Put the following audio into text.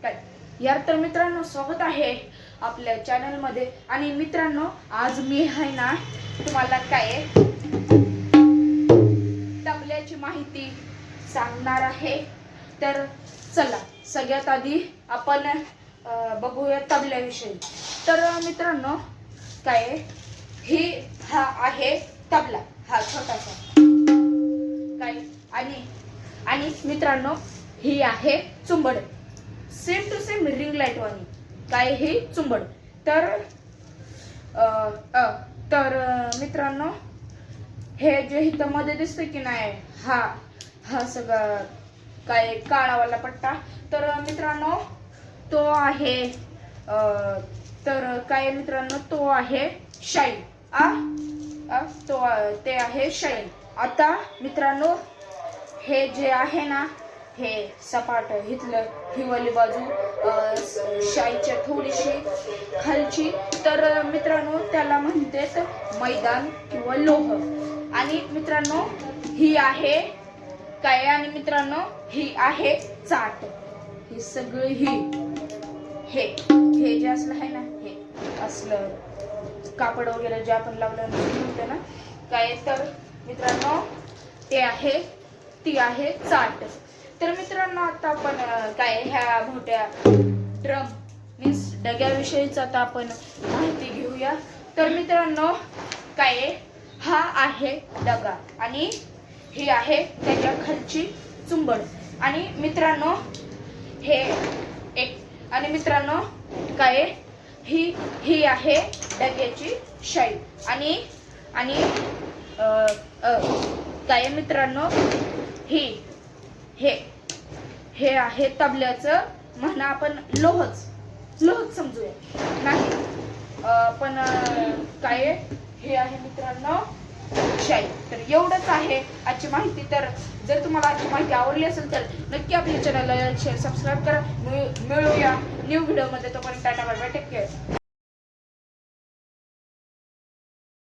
काय यार तर मित्रांनो स्वागत आहे आपल्या चॅनल मध्ये। आणि मित्रांनो आज मी आहे ना तुम्हाला काय तबल्याची माहिती सांगणार आहे। तर चला सगळ्यात आधी आपण बघूया तबल्याविषयी। तर मित्रांनो काय हा आहे तबला, हा छोटासा काय आणि मित्रांनो ही आहे चुंबड, same to same ring light वाणी काय ही चुंबड। तर मित्रांनो हे जे इथं मध्ये दिसतंय की नाही, हा सगळा काय काळावाला पट्टा, तर मित्रांनो तो आहे तर काय मित्रांनो तो आहे शाईन। ते आहे शाईन। आता मित्रांनो हे जे आहे ना हे सपाट इथलं ही वाली बाजू शाईच्या थोडीशी खालची, तर मित्रांनो त्याला म्हणतात मैदान किंवा लोह। आणि मित्रांनो ही आहे काय, आणि मित्रांनो ही आहे चाट। ही सगळी हे जे असलं आहे ना, हे असलं कापड वगैरे जे आपण लावलं होतं ना काय, तर मित्रांनो ती आहे चाट। तर मित्रांनो आता आपण काय ह्या मोठ्या ड्रम मीन्स डग्याविषयीच आता आपण माहिती घेऊया। तर मित्रांनो काय हा आहे डगा आणि ही आहे त्याच्या खालची चुंबड। आणि मित्रांनो हे एक, आणि मित्रांनो काय ही आहे डग्याची शाई। आणि काय मित्रांनो हे आहे तबल्याचं म्हणा आपण लोहच समजूया नाही, पण काय हे आहे मित्रांनो शाई। तर एवढंच आहे आजची माहिती। तर जर तुम्हाला आजची माहिती आवडली असेल तर नक्की आपल्या चॅनलला शेअर सबस्क्राईब करा। मिळूया न्यू व्हिडिओ मध्ये। तोपर्यंत tata bye bye, take care.